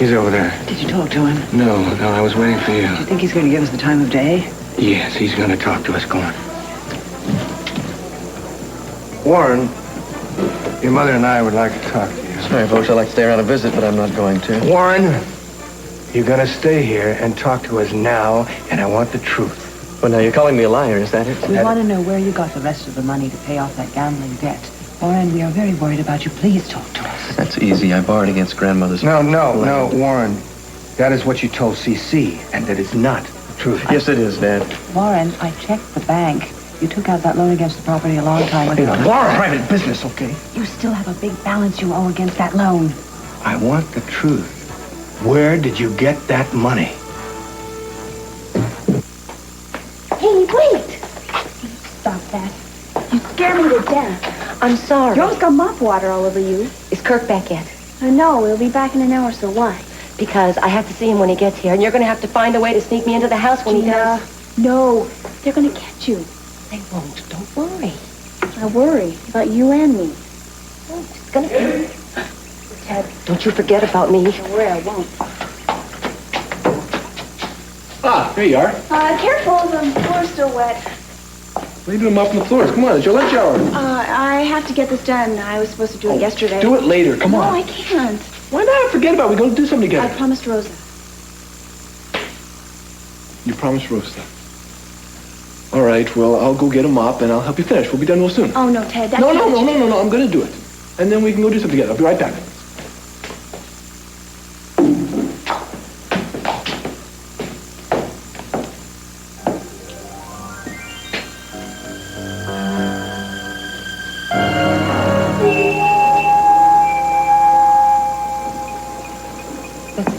He's over there. Did you talk to him? No, I was waiting for you. Do you think he's going to give us the time of day? Yes, he's going to talk to us. Go on. Warren, your mother and I would like to talk to you. Sorry, folks, I'd like to stay around and visit, but I'm not going to. Warren, you're going to stay here and talk to us now, and I want the truth. Well, now, you're calling me a liar, is that it? We want to know where you got the rest of the money to pay off that gambling debt. Warren, we are very worried about you. Please talk to us. That's easy. I borrowed against grandmother's... No, Warren. That is what you told C.C., and that is not the truth. Yes, it is, Dad. Warren, I checked the bank. You took out that loan against the property a long time ago. Warren! Private business, okay? You still have a big balance you owe against that loan. I want the truth. Where did you get that money? Hey, wait! Stop that. You scare me to death. I'm sorry. You almost got mop water all over you. Is Kirk back yet? No, he'll be back in an hour, so why? Because I have to see him when he gets here, and you're going to have to find a way to sneak me into the house when he does. No, they're going to catch you. They won't. Don't worry. I worry about you and me. Oh, it's going to... Ted, don't you forget about me. Don't worry, I won't. Ah, there you are. Careful, the floor's still wet. What are you doing mopping the floors? Come on, it's your lunch hour. I have to get this done. I was supposed to do it yesterday. Do it later, come on. No, I can't. Why not? Forget about it. We're going to do something together. I promised Rosa. You promised Rosa. All right, well, I'll go get a mop and I'll help you finish. We'll be done real soon. Oh, no, Ted. No, I'm going to do it. And then we can go do something together. I'll be right back.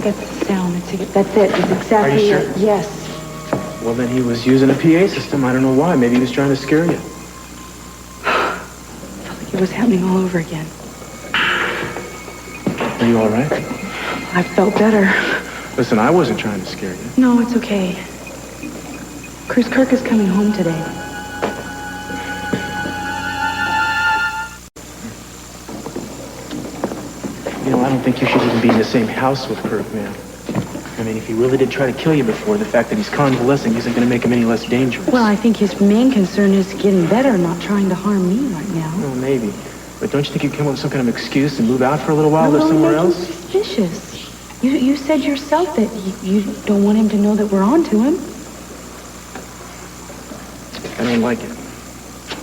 That's the sound. That's it. It's exactly Are you sure? it. Yes. Well, then he was using a PA system. I don't know why. Maybe he was trying to scare you. Felt like it was happening all over again. Are you all right? I felt better. Listen, I wasn't trying to scare you. No, it's okay. Chris Kirk is coming home today. You know, I don't think you should even be in the same house with Kirk, man. I mean, if he really did try to kill you before, the fact that he's convalescing isn't going to make him any less dangerous. Well, I think his main concern is getting better, not trying to harm me right now. Well, maybe. But don't you think you'd come up with some kind of excuse and move out for a little while, No, live somewhere else? Suspicious. You said yourself that you don't want him to know that we're on to him. I don't like it.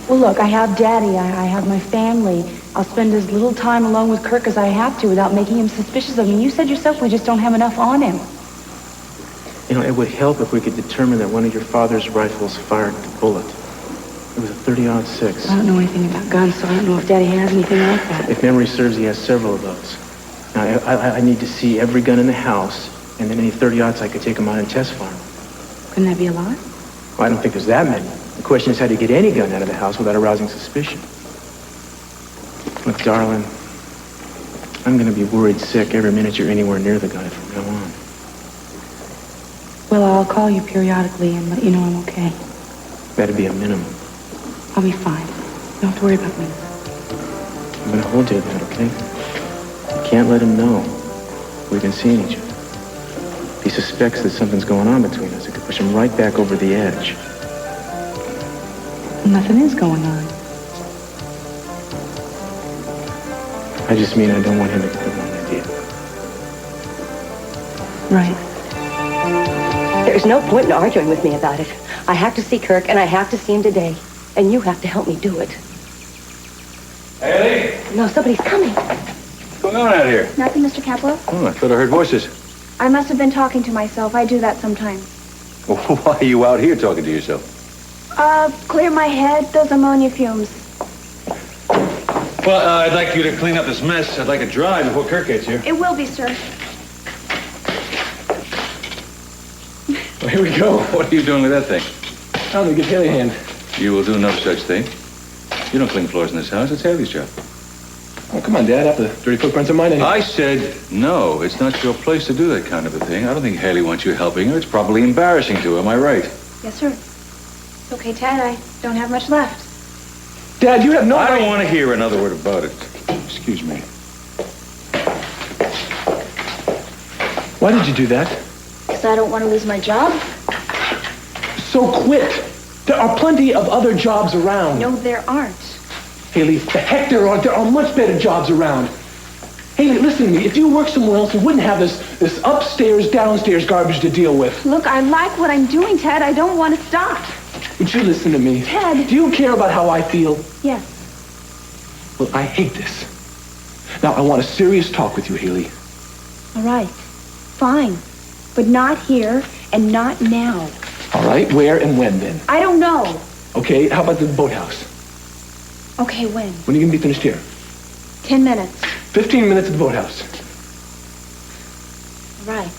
Well, look, I have Daddy. I have my family. I'll spend as little time alone with Kirk as I have to without making him suspicious of me. You said yourself we just don't have enough on him. You know, it would help if we could determine that one of your father's rifles fired the bullet. It was a 30-06. I don't know anything about guns, so I don't know if Daddy has anything like that. If memory serves, he has several of those. Now, I need to see every gun in the house, and then any 30-aughts I could take them out and test for him. Couldn't that be a lot? Well, I don't think there's that many. The question is how to get any gun out of the house without arousing suspicion. Look, darling, I'm going to be worried sick every minute you're anywhere near the gun from now on. Well, I'll call you periodically and let you know I'm okay. That'd be a minimum. I'll be fine. You don't have to worry about me. I'm going to hold you to that, okay? You can't let him know we've been seeing each other. If he suspects that something's going on between us, it could push him right back over the edge. Nothing is going on. I just mean I don't want him to get the wrong idea. Right. There's no point in arguing with me about it. I have to see Kirk, and I have to see him today. And you have to help me do it. Haley? No, somebody's coming. What's going on out here? Nothing, Mr. Caplow? Oh, I thought I heard voices. I must have been talking to myself. I do that sometimes. Well, why are you out here talking to yourself? Clear my head. Those ammonia fumes. Well, I'd like you to clean up this mess. I'd like it dry before Kirk gets here. It will be, sir. Well, here we go. What are you doing with that thing? I'm going to give Haley a hand. You will do no such thing. You don't clean floors in this house. It's Haley's job. Oh, come on, Dad. After the dirty footprints are mine anyway. I said no. It's not your place to do that kind of a thing. I don't think Haley wants you helping her. It's probably embarrassing to her. Am I right? Yes, sir. It's okay, Ted. I don't have much left. Dad, you have no... I don't want to hear another word about it. Excuse me. Why did you do that? Because I don't want to lose my job. So quit. There are plenty of other jobs around. No, there aren't. Haley, the heck there are. There are much better jobs around. Haley, listen to me. If you worked somewhere else, we wouldn't have this upstairs, downstairs garbage to deal with. Look, I like what I'm doing, Ted. I don't want to stop. Would you listen to me? Ted. Do you care about how I feel? Yes. Well, I hate this. Now, I want a serious talk with you, Haley. All right. Fine. But not here and not now. All right, where and when then? I don't know. Okay, how about the boathouse? Okay, when? When are you going to be finished here? 10 minutes. 15 minutes at the boathouse. All right.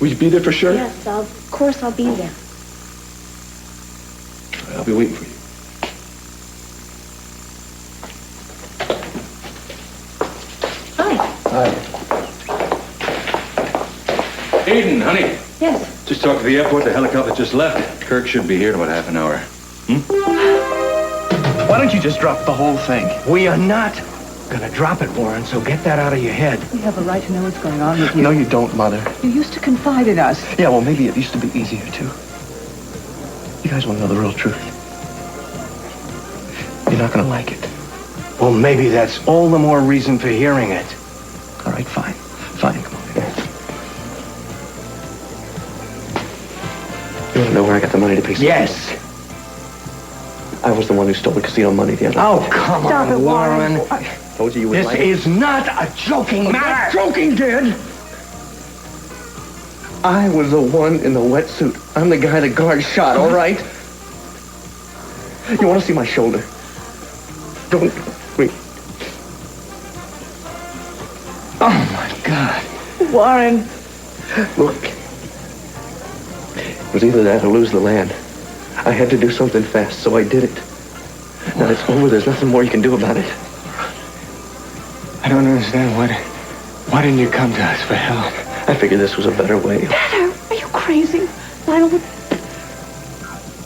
Will you be there for sure? Yes, of course I'll be there. I'll be waiting for you. Hi. Hi. Eden, honey. Yes. Just talked to the airport. The helicopter just left. Kirk should be here in about half an hour. Why don't you just drop the whole thing? We are not gonna drop it, Warren, so get that out of your head. We have a right to know what's going on with you. No, you don't, Mother. You used to confide in us. Yeah, well, maybe it used to be easier, too. You guys want to know the real truth. You're not going to like it. Well, maybe that's all the more reason for hearing it. All right, fine. Fine, come on. You want to know where I got the money to pay? Yes. I was the one who stole the casino money the other day. Oh, come Stop on, it, Warren. Warren. Told you you would This like it. is not a joking matter. Joking, kid. I was the one in the wetsuit. I'm the guy the guard shot, all right? You want to see my shoulder? Don't. Wait. Oh, my God. Warren. Look. It was either that or lose the land. I had to do something fast, so I did it. Now it's over. There's nothing more you can do about it. I don't understand. Why didn't you come to us for help? I figured this was a better way. Better? Are you crazy? Lionel would...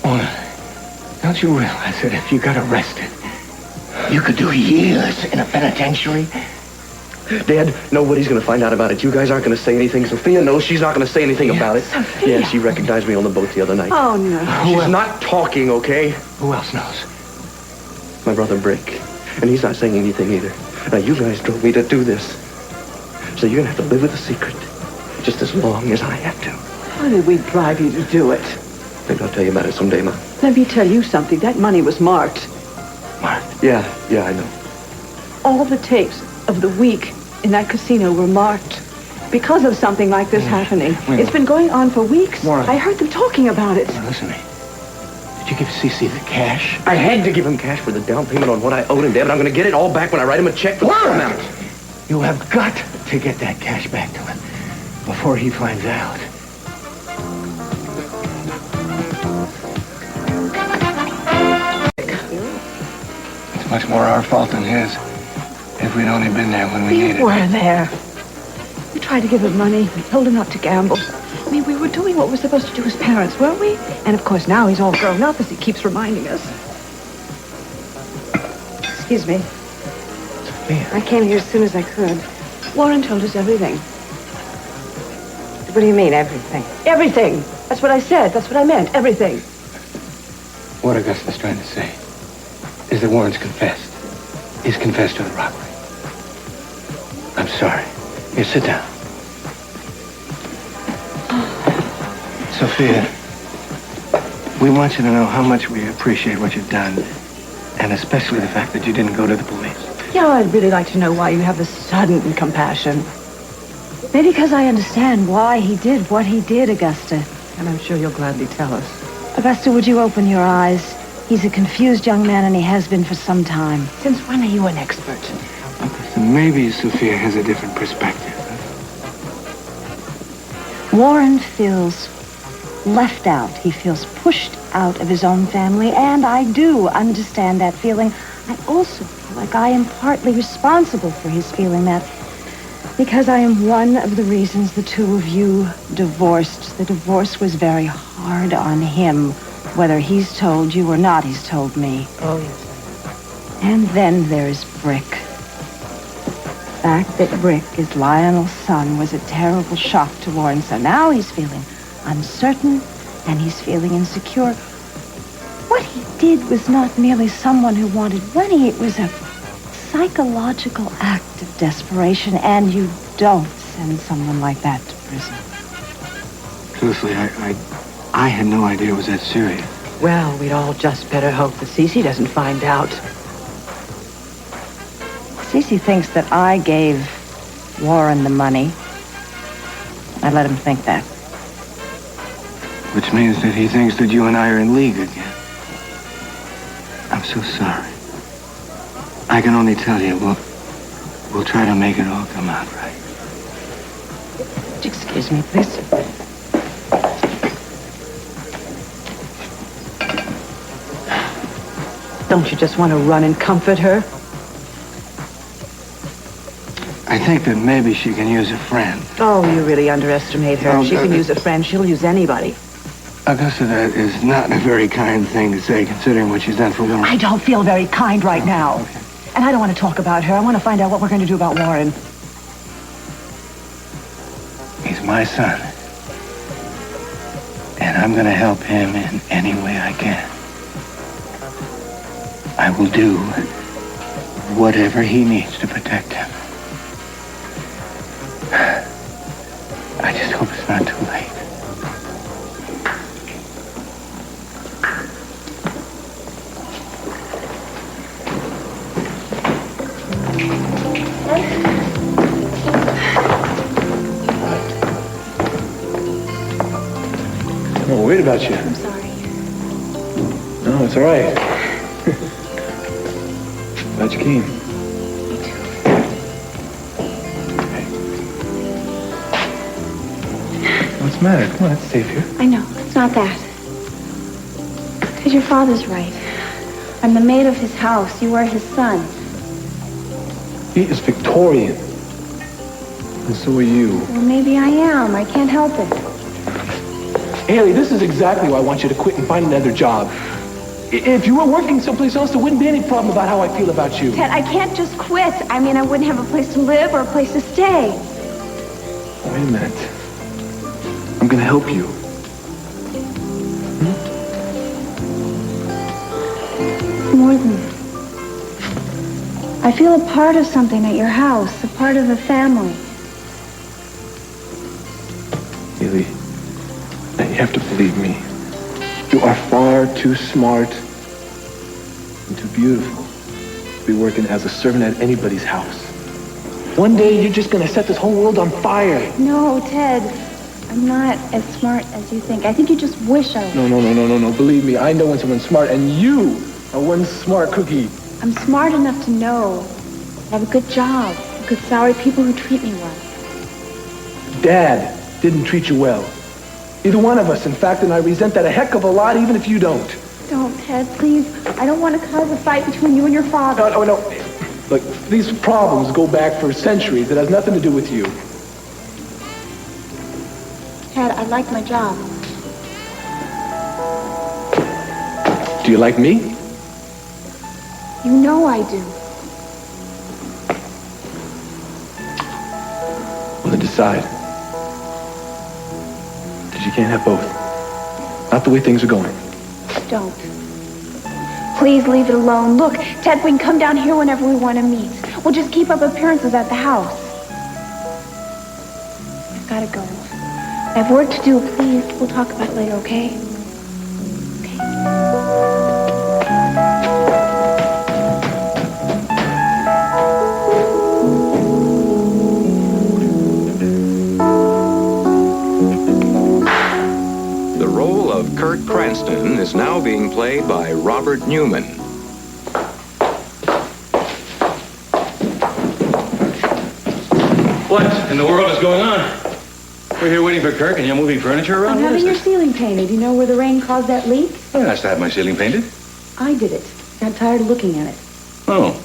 Warren, don't you realize that if you got arrested, you could do years in a penitentiary? Dad, nobody's going to find out about it. You guys aren't going to say anything. Sophia knows she's not going to say anything about it. Sophia. Yeah, she recognized me on the boat the other night. Oh, no. She's not talking, okay? Who else knows? My brother Brick. And he's not saying anything either. Now, you guys drove me to do this. So you're going to have to live with the secret. Just as long as I have to. How did we drive you to do it? Maybe I'll tell you about it someday, Ma. Let me tell you something. That money was marked. Mark. Yeah, I know. All the tapes of the week in that casino were marked because of something like this happening. It's been going on for weeks. Warren. I heard them talking about it. Now, listen to me. Did you give Cece the cash? I had to give him cash for the down payment on what I owed him, Dad, but I'm going to get it all back when I write him a check for the full amount. You have got to get that cash back to him before he finds out. It's much more our fault than his. If we'd only been there when we needed You were it. there. We tried to give him money. We told him not to gamble. I mean, we were doing what we're supposed to do as parents, weren't we? And of course, now he's all grown up, as he keeps reminding us. Excuse me. Sophia. I came here as soon as I could. Warren told us everything. What do you mean, everything? Everything. That's what I said. That's what I meant. Everything. What Augusta's trying to say is that Warren's confessed. He's confessed to the robbery. I'm sorry. Here, sit down. Sophia, we want you to know how much we appreciate what you've done, and especially the fact that you didn't go to the police. Yeah, I'd really like to know why you have this sudden compassion. Maybe because I understand why he did what he did, Augusta. And I'm sure you'll gladly tell us. Augusta, would you open your eyes? He's a confused young man, and he has been for some time. Since when are you an expert? Maybe Sophia has a different perspective. Warren feels left out. He feels pushed out of his own family, and I do understand that feeling. I also feel like I am partly responsible for his feeling that, because I am one of the reasons the two of you divorced. The divorce was very hard on him. Whether he's told you or not, he's told me. Oh, yes. And then there's Brick. fact that Rick is Lionel's son was a terrible shock to Warren. So now he's feeling uncertain and he's feeling insecure. What he did was not merely someone who wanted money. It was a psychological act of desperation, and you don't send someone like that to prison. Truthfully, I had no idea it was that serious. Well, we'd all just better hope that Cece doesn't find out. Cece thinks that I gave Warren the money. I let him think that. Which means that he thinks that you and I are in league again. I'm so sorry. I can only tell you, we'll try to make it all come out right. Excuse me, please. Don't you just want to run and comfort her? I think that maybe she can use a friend. Oh, you really underestimate her. If she can use a friend, she'll use anybody. Augusta, that is not a very kind thing to say, considering what she's done for Warren. I don't feel very kind right now. Okay. And I don't want to talk about her. I want to find out what we're going to do about Warren. He's my son. And I'm going to help him in any way I can. I will do whatever he needs to protect him. I just hope it's not too late. I'm worried about you. I'm sorry. No, it's all right. Glad you came. Hey. What's the matter? Come on, it's safe here. I know. It's not that. Because your father's right. I'm the maid of his house. You are his son. He is Victorian. And so are you. Well, maybe I am. I can't help it. Haley, this is exactly why I want you to quit and find another job. If you were working someplace else, there wouldn't be any problem about how I feel about you. Ted, I can't just quit. I mean, I wouldn't have a place to live or a place to stay. Wait a minute. I'm gonna help you. More than that. I feel a part of something at your house, a part of the family. Haley, now you have to believe me. You are far too smart and too beautiful to be working as a servant at anybody's house. One day you're just gonna set this whole world on fire. No, Ted. I'm not as smart as you think. I think you just wish I was. No. Believe me, I know when someone's smart, and you are one smart cookie. I'm smart enough to know I have a good job, a good salary, people who treat me well. Dad didn't treat you well. Either one of us, in fact, and I resent that a heck of a lot, even if you don't. Don't, Ted, please. I don't want to cause a fight between you and your father. No. Look, these problems go back for centuries. It has nothing to do with you. Ted, I like my job. Do you like me? You know I do. Well, then decide. Because you can't have both. Not the way things are going. Don't. Please leave it alone. Look, Ted, we can come down here whenever we want to meet. We'll just keep up appearances at the house. I've got to go. I have work to do. Please, we'll talk about it later, okay? The role of Kirk Cranston is now being played by Robert Newman. What in the world is going on? We're here waiting for Kirk, and you're moving furniture around? I'm What is having your this? ceiling painted. You know where the rain caused that leak? I asked to have my ceiling painted. I did it. Got tired of looking at it. Oh,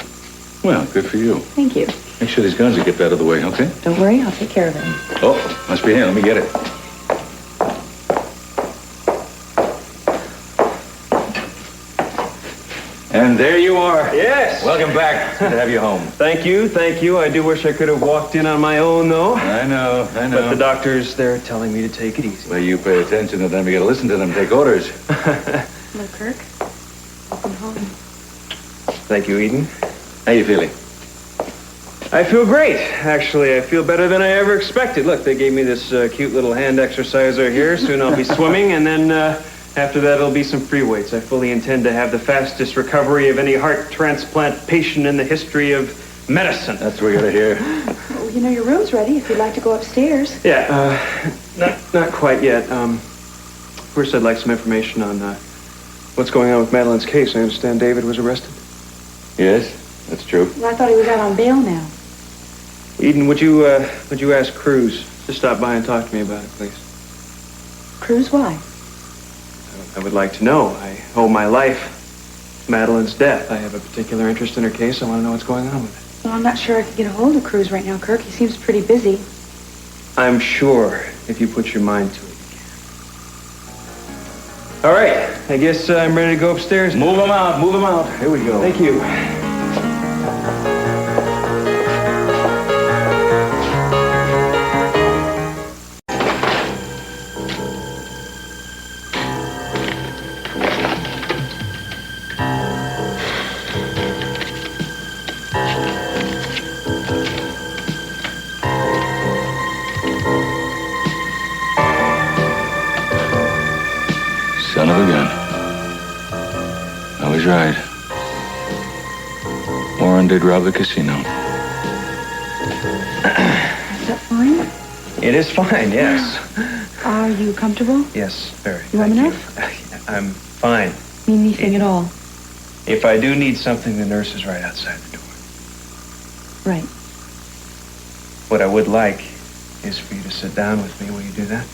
well, good for you. Thank you. Make sure these guns are kept out of the way, okay? Don't worry, I'll take care of it. Oh, must be here. Let me get it. And there you are. Yes. Welcome back. Good to have you home. Thank you. I do wish I could have walked in on my own, though. I know. But the doctor's there telling me to take it easy. Well, you pay attention to them. You got to listen to them. Take orders. Hello, Kirk. Welcome home. Thank you, Eden. How you feeling? I feel great, actually. I feel better than I ever expected. Look, they gave me this cute little hand exerciser here. Soon I'll be swimming, and then after that it'll be some free weights. I fully intend to have the fastest recovery of any heart transplant patient in the history of medicine. That's what we got to hear. Well, you know your room's ready if you'd like to go upstairs. Yeah, not quite yet. First I'd like some information on what's going on with Madeline's case. I understand David was arrested. Yes, that's true. Well, I thought he was out on bail now. Eden, would you ask Cruz to stop by and talk to me about it, please? Cruz, why? I would like to know. I owe my life to Madeline's death. I have a particular interest in her case. I want to know what's going on with it. Well, I'm not sure I could get a hold of Cruz right now, Kirk. He seems pretty busy. I'm sure if you put your mind to it, you can. All right. I guess I'm ready to go upstairs. Move them out. Move them out. Here we go. Thank you. Son of a gun. I was right. Warren did rob the casino. Is that fine? It is fine, yes. Are you comfortable? Yes, very. You warm Thank enough? I'm fine. Need anything at all? If I do need something, the nurse is right outside the door. Right. What I would like is for you to sit down with me. Will you do that?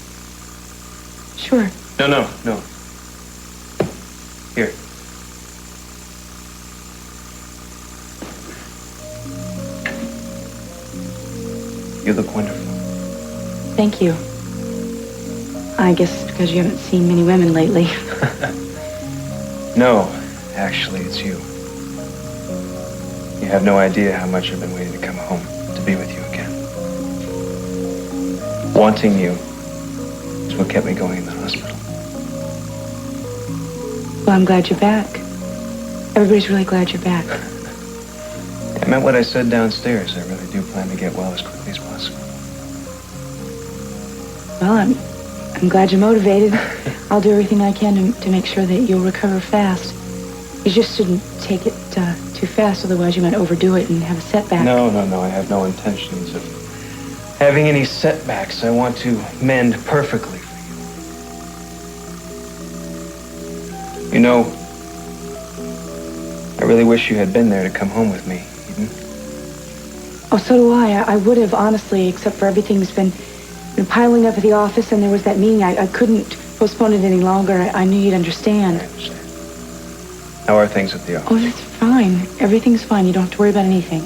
Sure. No. Here. You look wonderful. Thank you. I guess it's because you haven't seen many women lately. No, actually, it's you. You have no idea how much I've been waiting to come home, to be with you again. Wanting you is what kept me going in the hospital. Well, I'm glad you're back. Everybody's really glad you're back. I meant what I said downstairs. I really do plan to get well as quickly as possible. Well, I'm glad you're motivated. I'll do everything I can to make sure that you'll recover fast. You just shouldn't take it too fast, otherwise you might overdo it and have a setback. No. I have no intentions of having any setbacks. I want to mend perfectly for you. You know, I really wish you had been there to come home with me, Eden. Oh, so do I. I would have, honestly, except for everything's been piling up at the office, and there was that meeting. I couldn't postpone it any longer. I knew you'd understand. I understand. How are things at the office? Oh, that's fine. Everything's fine. You don't have to worry about anything.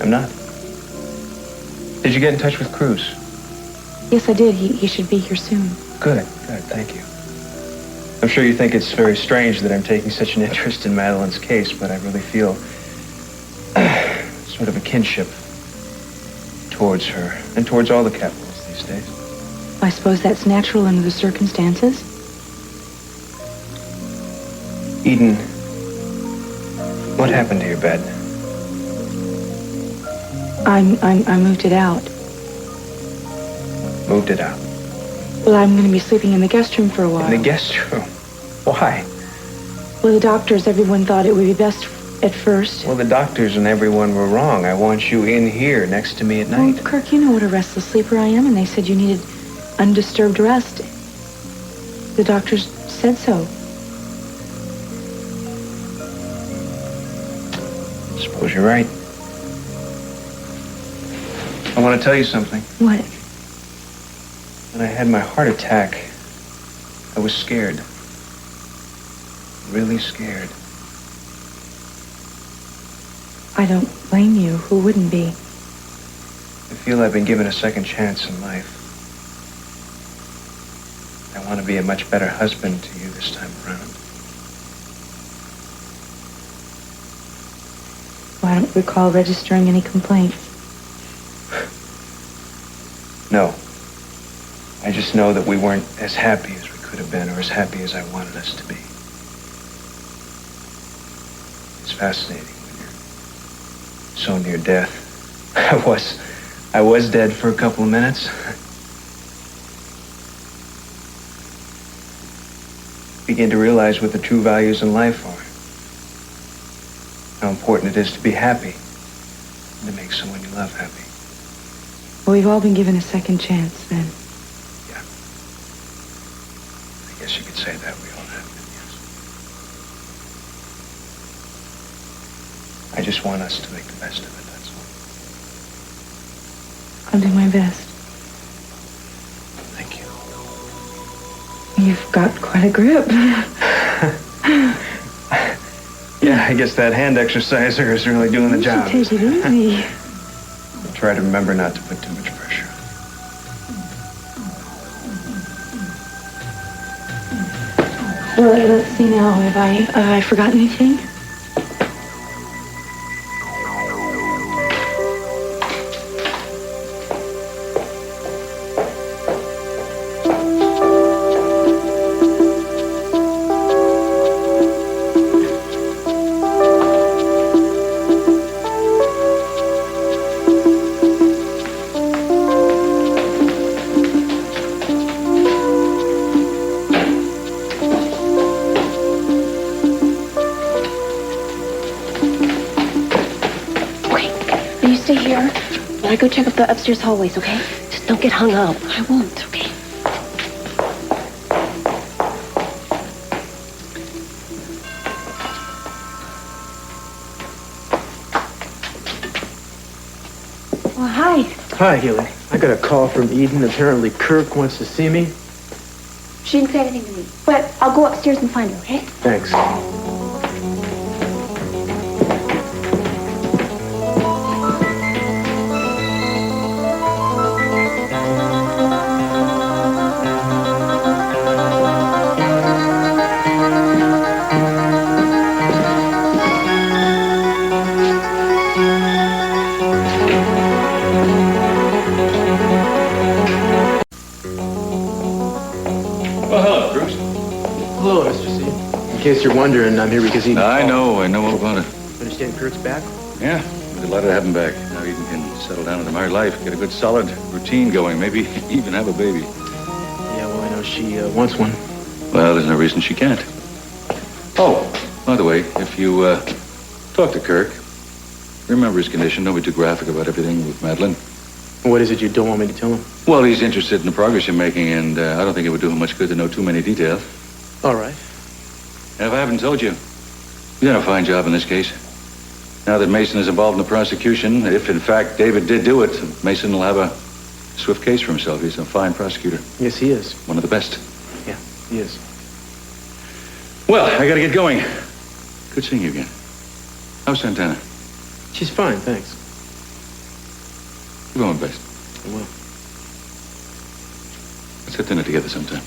I'm not. Did you get in touch with Cruz? Yes, I did. He should be here soon. Good. Thank you. I'm sure you think it's very strange that I'm taking such an interest in Madeline's case, but I really feel sort of a kinship towards her and towards all the Capitals these days. I suppose that's natural under the circumstances. Eden, what happened to your bed? I moved it out. Moved it out. Well, I'm going to be sleeping in the guest room for a while. In the guest room? Why? Well, the doctors, everyone thought it would be best at first. Well, the doctors and everyone were wrong. I want you in here next to me at night. Well, Kirk, you know what a restless sleeper I am, and they said you needed undisturbed rest. The doctors said so. I suppose you're right. I want to tell you something. What? When I had my heart attack, I was scared. Really scared. I don't blame you. Who wouldn't be? I feel I've been given a second chance in life. I want to be a much better husband to you this time around. I don't recall registering any complaints. No. I just know that we weren't as happy as we could have been, or as happy as I wanted us to be. It's fascinating when you're so near death. I was dead for a couple of minutes. Begin to realize what the true values in life are. How important it is to be happy and to make someone you love happy. Well, we've all been given a second chance, then. Yeah. I guess you could say that we all have been, yes. I just want us to make the best of it, that's all. I'll do my best. Thank you. You've got quite a grip. Yeah, I guess that hand exerciser is really doing the job. You should take it easy. I'll try to remember not to put too much pressure on. Well, let's see now. Have I forgotten anything? Go check up the upstairs hallways, okay? Just don't get hung up. I won't, okay? Well, hi. Hi, Haley. I got a call from Eden. Apparently Kirk wants to see me. She didn't say anything to me, but I'll go upstairs and find her, okay? Thanks. In case you're wondering, I'm here because Eden I called. know all about it. Understand Kirk's back? Yeah, we're delighted to have him back. Now Eden can settle down into married life, get a good solid routine going, maybe even have a baby. Yeah, well, I know she wants one. Well, there's no reason she can't. Oh, by the way, if you talk to Kirk, remember his condition. Don't be too graphic about everything with Madeline. What is it you don't want me to tell him? Well, he's interested in the progress you're making, and I don't think it would do him much good to know too many details. All right. And if I haven't told you, you've done a fine job in this case. Now that Mason is involved in the prosecution, if in fact David did do it, Mason will have a swift case for himself. He's a fine prosecutor. Yes, he is. One of the best. Yeah, he is. Well, I gotta get going. Good seeing you again. How's Santana? She's fine, thanks. You're going best. I will. Let's have dinner together sometime.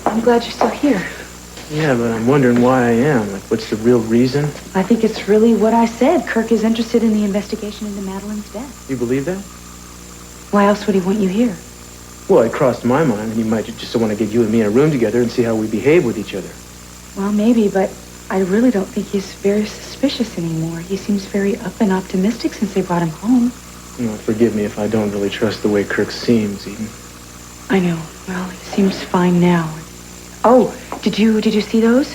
I'm glad you're still here. Yeah, but I'm wondering why I am. Like, what's the real reason? I think it's really what I said. Kirk is interested in the investigation into Madeline's death. You believe that? Why else would he want you here? Well, it crossed my mind that he might just want to get you and me in a room together and see how we behave with each other. Well, maybe, but I really don't think he's very suspicious anymore. He seems very up and optimistic since they brought him home. You know, forgive me if I don't really trust the way Kirk seems, Eden. I know. Well, he seems fine now. Oh, did you see those?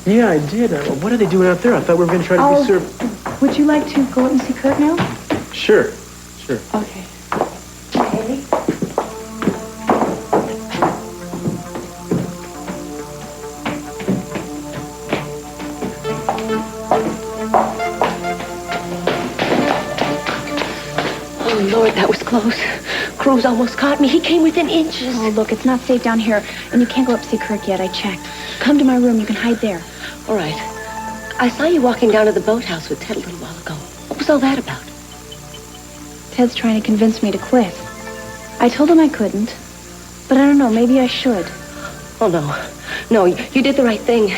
Yeah, I did. What are they doing out there? I thought we were going to try to be served. Would you like to go out and see Kirk now? Sure. Okay. Haley? Oh, Lord, that was close. Cruz almost caught me. He came within inches. Oh, look, it's not safe down here, and you can't go up to see Kirk yet. I checked. Come to my room. You can hide there. All right. I saw you walking down to the boathouse with Ted a little while ago. What was all that about? Ted's trying to convince me to quit. I told him I couldn't, but I don't know, maybe I should. Oh, no. No, you did the right thing.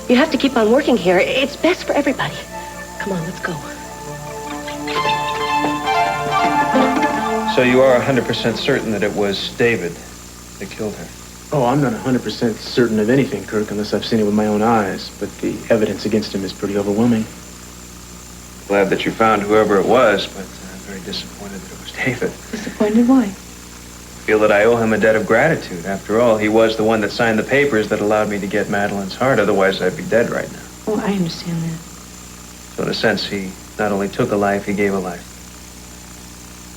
You have to keep on working here. It's best for everybody. Come on, let's go. So you are 100% certain that it was David that killed her? Oh, I'm not 100% certain of anything, Kirk, unless I've seen it with my own eyes. But the evidence against him is pretty overwhelming. Glad that you found whoever it was, but I'm very disappointed that it was David. Disappointed? Why? I feel that I owe him a debt of gratitude. After all, he was the one that signed the papers that allowed me to get Madeline's heart. Otherwise, I'd be dead right now. Oh, I understand that. So in a sense, he not only took a life, he gave a life.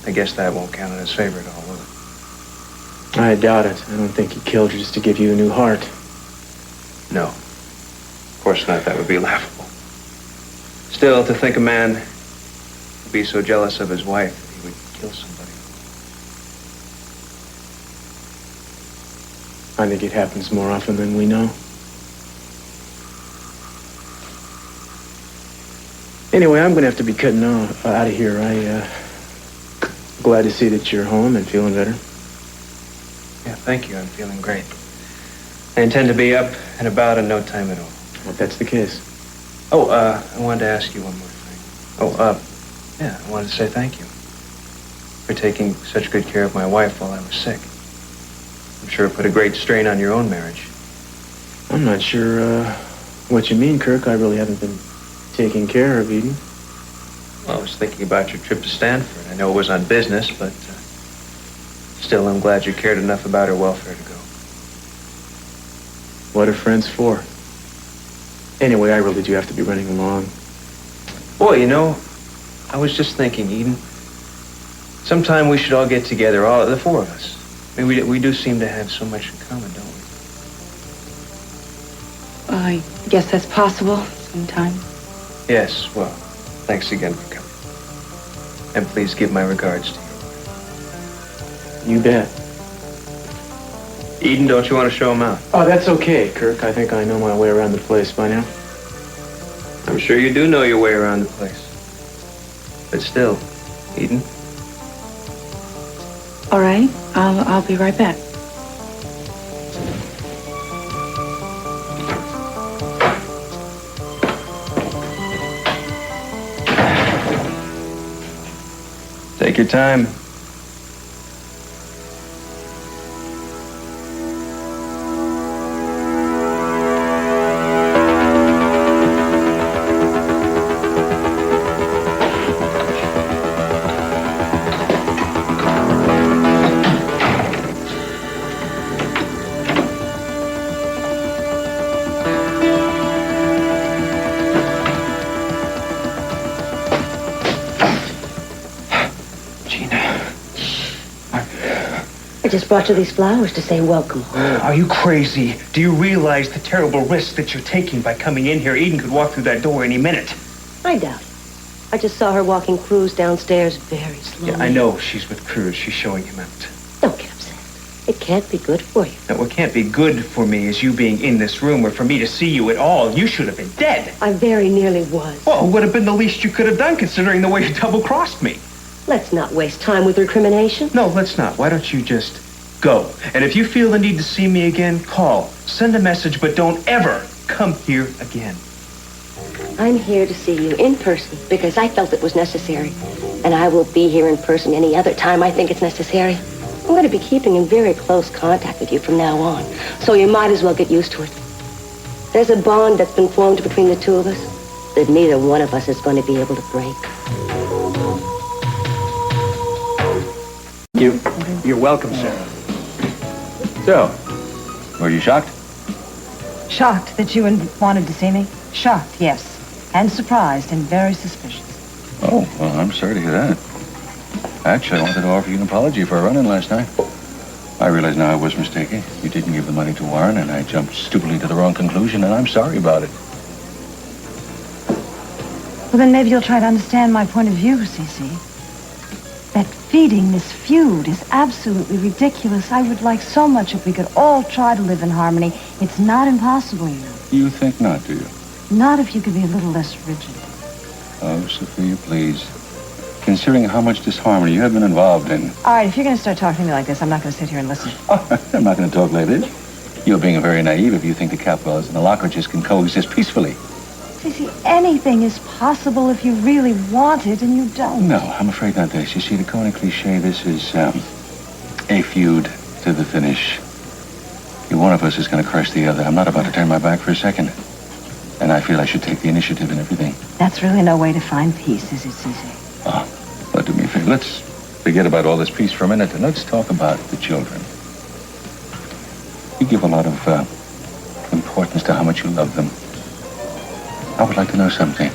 I guess that won't count in his favor at all, will it? I doubt it. I don't think he killed you just to give you a new heart. No. Of course not. That would be laughable. Still, to think a man would be so jealous of his wife that he would kill somebody. I think it happens more often than we know. Anyway, I'm going to have to be cutting out of here. Glad to see that you're home and feeling better. Yeah, thank you. I'm feeling great. I intend to be up and about in no time at all. Well, if that's the case. Oh, I wanted to ask you one more thing. Yeah, I wanted to say thank you for taking such good care of my wife while I was sick. I'm sure it put a great strain on your own marriage. I'm not sure what you mean, Kirk. I really haven't been taking care of Eden. Well, I was thinking about your trip to Stanford. I know it was on business, but still, I'm glad you cared enough about her welfare to go. What are friends for? Anyway, I really do have to be running along. Boy, you know, I was just thinking, Eden, sometime we should all get together, all the four of us. I mean, we do seem to have so much in common, don't we? I guess that's possible sometime. Yes, well, thanks again for coming. And please give my regards to you. You bet. Eden, don't you want to show him out? Oh, that's okay, Kirk. I think I know my way around the place by now. I'm sure you do know your way around the place. But still, Eden. All right, I'll be right back. Take your time. I just brought you these flowers to say welcome home. Are you crazy? Do you realize the terrible risk that you're taking by coming in here? Eden could walk through that door any minute. I doubt it. I just saw her walking Cruz downstairs very slowly. Yeah, I know she's with Cruz. She's showing him out. Don't get upset. It can't be good for you. Now, what can't be good for me is you being in this room or for me to see you at all. You should have been dead. I very nearly was. Well, it would have been the least you could have done considering the way you double-crossed me. Let's not waste time with recrimination. No, let's not. Why don't you just go? And if you feel the need to see me again, call. Send a message, but don't ever come here again. I'm here to see you in person because I felt it was necessary. And I will be here in person any other time I think it's necessary. I'm going to be keeping in very close contact with you from now on, so you might as well get used to it. There's a bond that's been formed between the two of us that neither one of us is going to be able to break. You're welcome, Sarah. So, were you shocked? Shocked that you wanted to see me? Shocked, yes. And surprised and very suspicious. Oh, well, I'm sorry to hear that. Actually, I wanted to offer you an apology for running last night. I realize now I was mistaken. You didn't give the money to Warren, and I jumped stupidly to the wrong conclusion, and I'm sorry about it. Well, then maybe you'll try to understand my point of view, Cece. that feeding this feud is absolutely ridiculous. I would like so much if we could all try to live in harmony. It's not impossible, you know. You think not, do you? Not if you could be a little less rigid. Oh, Sophia, please. Considering how much disharmony you have been involved in. All right, if you're going to start talking to me like this, I'm not going to sit here and listen. I'm not going to talk like this. You're being very naive if you think the Capwells and the Lockridges can coexist peacefully. Cece, anything is possible if you really want it, and you don't. No, I'm afraid not this. You see, the Conan cliche, this is a feud to the finish. One of us is going to crush the other. I'm not about to turn my back for a second. And I feel I should take the initiative in everything. That's really no way to find peace, is it, Cece? Oh, well, do me a favor. Let's forget about all this peace for a minute, and let's talk about the children. You give a lot of importance to how much you love them. I would like to know something.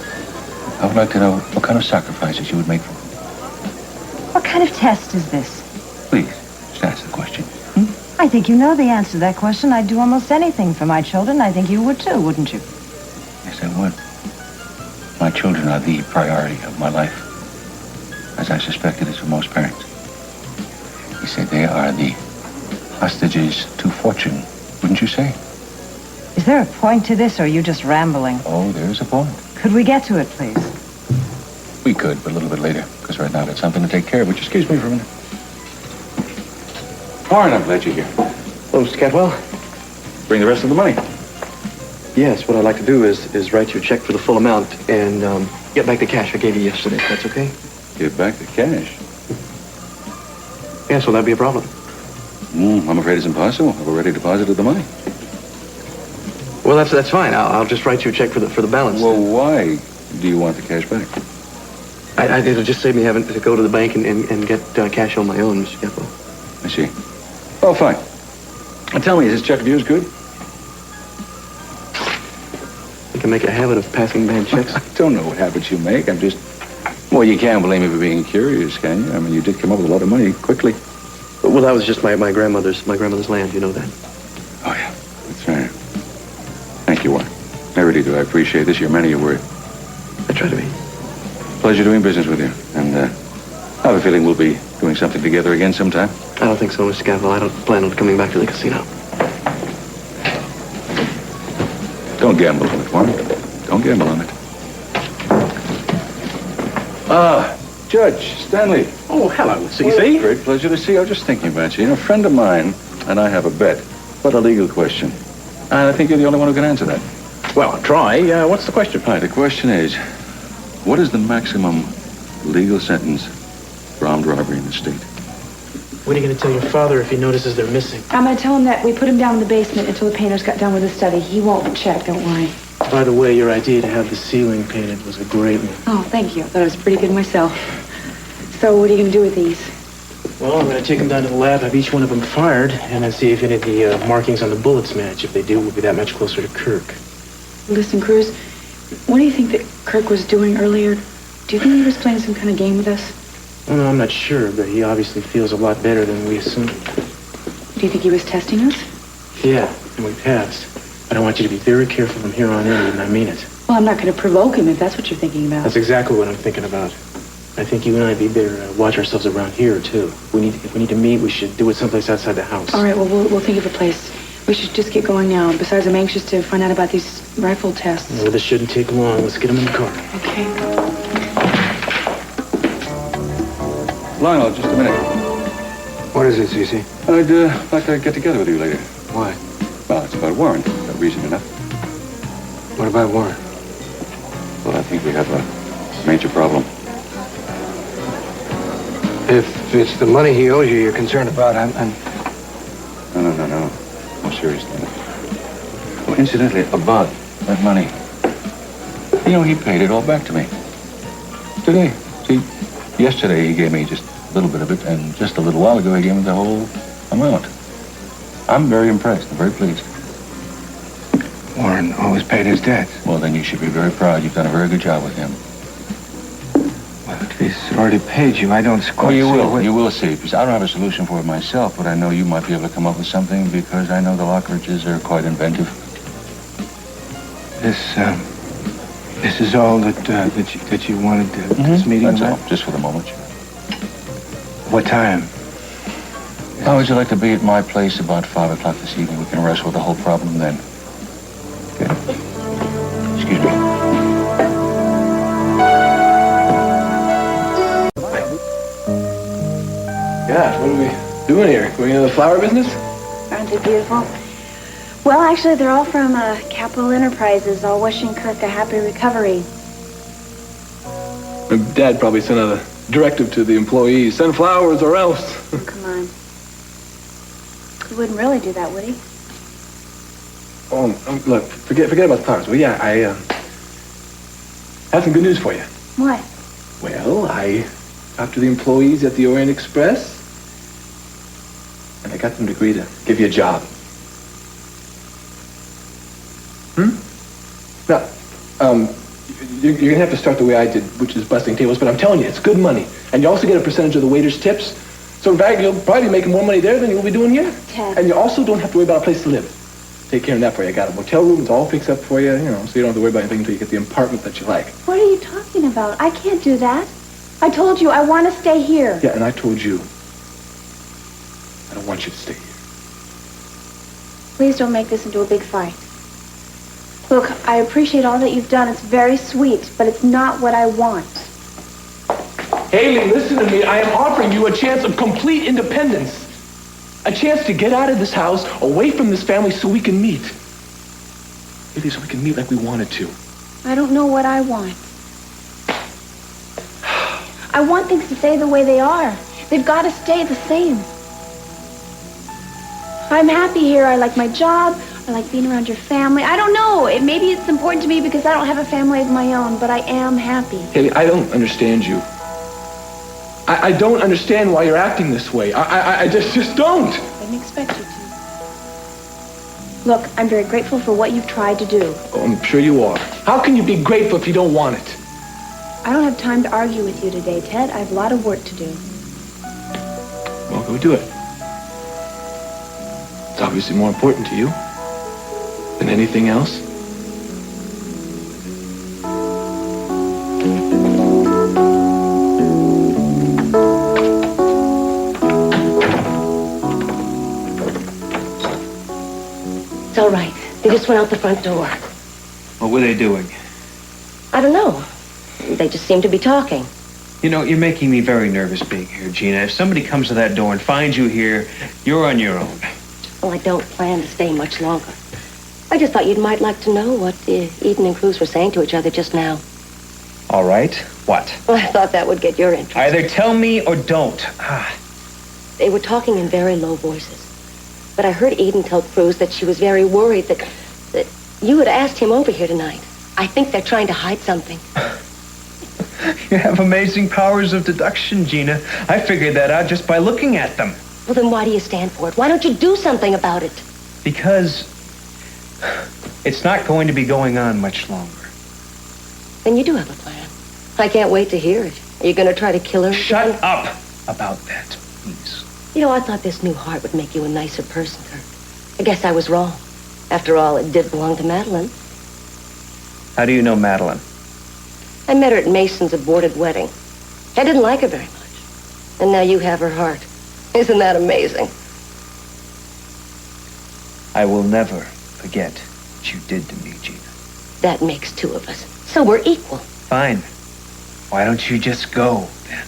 I would like to know what kind of sacrifices you would make for them. What kind of test is this? Please, just ask the question. I think you know the answer to that question. I'd do almost anything for my children. I think you would too, wouldn't you? Yes, I would. My children are the priority of my life, as I suspect it is for most parents. You say they are the hostages to fortune, wouldn't you say? Is there a point to this, or are you just rambling? Oh, there's a point. Could we get to it, please? We could, but a little bit later, because right now I've got something to take care of. Would you excuse me for a minute? Warren, I'm glad you're here. Hello, Mr. Catwell. Bring the rest of the money. Yes, what I'd like to do is write you a check for the full amount and get back the cash I gave you yesterday, if that's okay? Give back the cash? Yes, will that be a problem? I'm afraid it's impossible. I've already deposited the money. Well, that's fine. I'll just write you a check for the balance. Well, why do you want the cash back? It'll just save me having to go to the bank and get cash on my own, Mr. Catwell. I see. Oh, fine. Now tell me, is this check of yours good? I can make a habit of passing bad checks. I don't know what habits you make. I'm just... Well, you can't blame me for being curious, can you? I mean, you did come up with a lot of money quickly. Well, that was just my grandmother's land, you know that. Oh, yeah. That's right. Thank you, Warren. I really do. I appreciate this. You're a man of your word. I try to be. Pleasure doing business with you. And I have a feeling we'll be doing something together again sometime. I don't think so, Mr. Catwell. I don't plan on coming back to the casino. Don't gamble on it, Warren. Don't gamble on it. Judge Stanley. Oh, hello, Cece. Well, great pleasure to see you. I was just thinking about you. You know, a friend of mine and I have a bet, but a legal question. And I think you're the only one who can answer that. Well, I'll try. What's the question? All right, the question is, what is the maximum legal sentence for armed robbery in the state? What are you going to tell your father if he notices they're missing? I'm going to tell him that we put him down in the basement until the painters got done with the study. He won't check, don't worry. By the way, your idea to have the ceiling painted was a great one. Oh, thank you. I thought it was pretty good myself. So what are you going to do with these? Well, I'm going to take them down to the lab, have each one of them fired, and then see if any of the markings on the bullets match. If they do, we'll be that much closer to Kirk. Listen, Cruz, what do you think that Kirk was doing earlier? Do you think he was playing some kind of game with us? Well, no, I'm not sure, but he obviously feels a lot better than we assumed. Do you think he was testing us? Yeah, and we passed. But I want you to be very careful from here on in, and I mean it. Well, I'm not going to provoke him if that's what you're thinking about. That's exactly what I'm thinking about. I think you and I'd be better watch ourselves around here, too. If we need to meet, we should do it someplace outside the house. All right, well, we'll think of a place. We should just get going now. Besides, I'm anxious to find out about these rifle tests. Well, this shouldn't take long. Let's get them in the car. Okay. Lionel, just a minute. What is it, Cece? I'd like to get together with you later. Why? Well, it's about Warren. Reason enough. What about Warren? Well, I think we have a major problem. If it's the money he owes you you're concerned about, I'm... No. No, seriously. Well, incidentally, about that money. You know, he paid it all back to me. Today. See, yesterday he gave me just a little bit of it, and just a little while ago he gave me the whole amount. I'm very impressed. I'm very pleased. Warren always paid his debts. Well, then you should be very proud. You've done a very good job with him. Well, if he's already paid you, I don't quite you see will. what... You will see. Because I don't have a solution for it myself, but I know you might be able to come up with something because I know the Lockridges are quite inventive. This is all that you wanted to this meeting That's about? all. Just for the moment. What time? How would you like to be at my place about 5 o'clock this evening? We can wrestle with the whole problem then. Okay. Excuse me. Gosh, what are we doing here? Going into the flower business? Aren't they beautiful? Well, actually, they're all from Capital Enterprises, all wishing Kirk a happy recovery. My dad probably sent out a directive to the employees. Send flowers or else. Oh, come on. He wouldn't really do that, would he? Look, forget about the flowers. Well, yeah, I have some good news for you. What? Well, I talked to the employees at the Orient Express, and I got them to agree to give you a job. Now, you're going to have to start the way I did, which is busting tables, but I'm telling you, it's good money. And you also get a percentage of the waiters' tips. So in fact, you'll probably be making more money there than you'll be doing here. Ted. And you also don't have to worry about a place to live. Take care of that for you. I got a motel room. It's all fixed up for you, so you don't have to worry about anything until you get the apartment that you like. What are you talking about? I can't do that. I told you I want to stay here. Yeah, and I told you, I don't want you to stay here. Please don't make this into a big fight. Look, I appreciate all that you've done. It's very sweet, but it's not what I want. Haley, listen to me. I am offering you a chance of complete independence. A chance to get out of this house, away from this family, so we can meet. Haley, so we can meet like we wanted to. I don't know what I want. I want things to stay the way they are. They've got to stay the same. I'm happy here. I like my job. I like being around your family. I don't know. Maybe it's important to me because I don't have a family of my own, but I am happy. Haley, I don't understand you. I don't understand why you're acting this way. I just don't. I didn't expect you to. Look, I'm very grateful for what you've tried to do. Oh, I'm sure you are. How can you be grateful if you don't want it? I don't have time to argue with you today, Ted. I have a lot of work to do. Well, go do it. It's obviously more important to you than anything else. It's all right. They just went out the front door. What were they doing? I don't know. They just seemed to be talking. You know, you're making me very nervous being here, Gina. If somebody comes to that door and finds you here, you're on your own. Well, I don't plan to stay much longer. I just thought you might like to know what Eden and Cruz were saying to each other just now. All right. What? Well, I thought that would get your interest. Either tell me or don't. They were talking in very low voices. But I heard Eden tell Cruz that she was very worried that you had asked him over here tonight. I think they're trying to hide something. You have amazing powers of deduction, Gina. I figured that out just by looking at them. Well, then why do you stand for it? Why don't you do something about it? Because it's not going to be going on much longer. Then you do have a plan. I can't wait to hear it. Are you going to try to kill her? Shut up about that, please. You know, I thought this new heart would make you a nicer person, Kirk. I guess I was wrong. After all, it did belong to Madeline. How do you know Madeline? I met her at Mason's aborted wedding. I didn't like her very much. And now you have her heart. Isn't that amazing? I will never forget what you did to me, Gina. That makes two of us. So we're equal. Fine. Why don't you just go, then?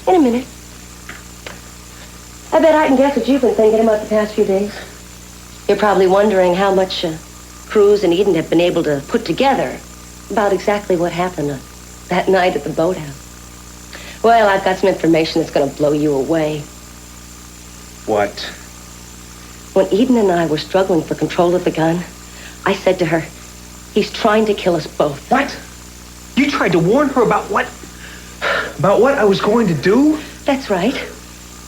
In a minute. I bet I can guess what you've been thinking about the past few days. You're probably wondering how much Cruz and Eden have been able to put together about exactly what happened that night at the boathouse. Well, I've got some information that's going to blow you away. What? When Eden and I were struggling for control of the gun, I said to her, he's trying to kill us both. What? You tried to warn her about what? About what I was going to do? That's right.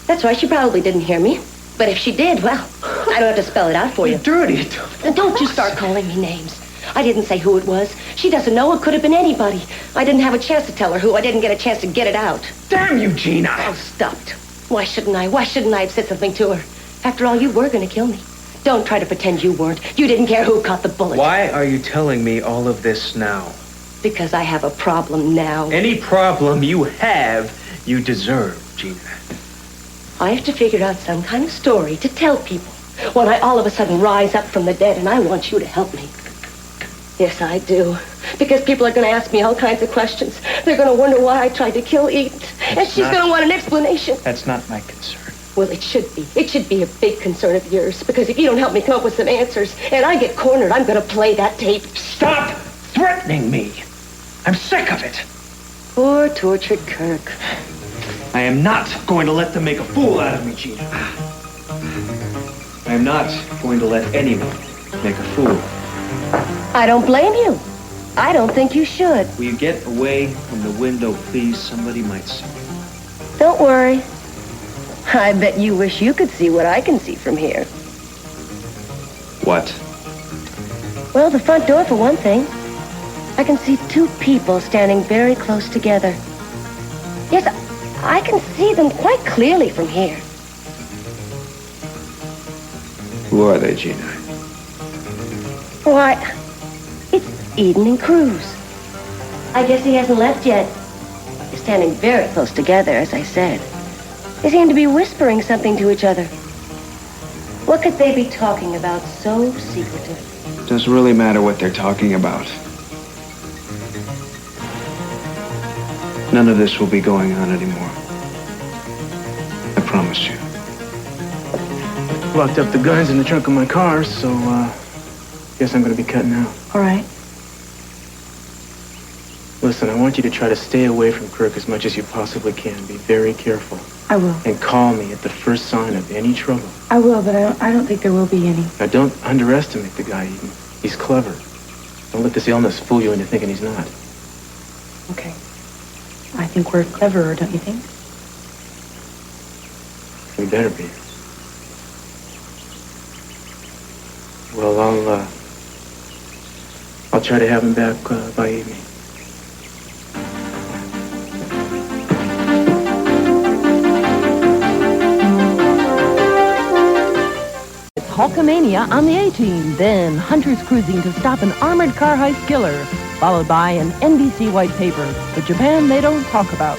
That's right. She probably didn't hear me. But if she did, well, I don't have to spell it out for you. Dirty. And don't you start calling me names. I didn't say who it was. She doesn't know. It could have been anybody. I didn't have a chance to tell her who. I didn't get a chance to get it out. Damn you, Gina. Oh, stop it. Why shouldn't I? Why shouldn't I have said something to her? After all, you were going to kill me. Don't try to pretend you weren't. You didn't care who caught the bullet. Why are you telling me all of this now? Because I have a problem now. Any problem you have, you deserve. Gina. I have to figure out some kind of story to tell people when I all of a sudden rise up from the dead, and I want you to help me. Yes, I do. Because people are going to ask me all kinds of questions. They're going to wonder why I tried to kill Edith. And she's going to want an explanation. That's not my concern. Well, it should be. It should be a big concern of yours. Because if you don't help me come up with some answers, and I get cornered, I'm going to play that tape. Stop threatening me. I'm sick of it. Poor tortured Kirk. I am not going to let them make a fool out of me, Gina. I am not going to let anyone make a fool. I don't blame you. I don't think you should. Will you get away from the window, please? Somebody might see you. Don't worry. I bet you wish you could see what I can see from here. What? Well, the front door for one thing. I can see two people standing very close together. Yes, I can see them quite clearly from here. Who are they, Gina? Why, it's Eden and Cruz. I guess he hasn't left yet. They're standing very close together, as I said. They seem to be whispering something to each other. What could they be talking about so secretive? Doesn't really matter what they're talking about. None of this will be going on anymore. I promise you. Locked up the guns in the trunk of my car, so, guess I'm gonna be cutting out. All right. Listen, I want you to try to stay away from Kirk as much as you possibly can. Be very careful. I will. And call me at the first sign of any trouble. I will, but I don't think there will be any. Now, don't underestimate the guy, Eden. He's clever. Don't let this illness fool you into thinking he's not. Okay. I think we're cleverer, don't you think? We better be. Well, I'll try to have him back by evening. It's Hulkamania on the A-Team, then hunters cruising to stop an armored car heist killer, followed by an NBC white paper, the Japan they don't talk about.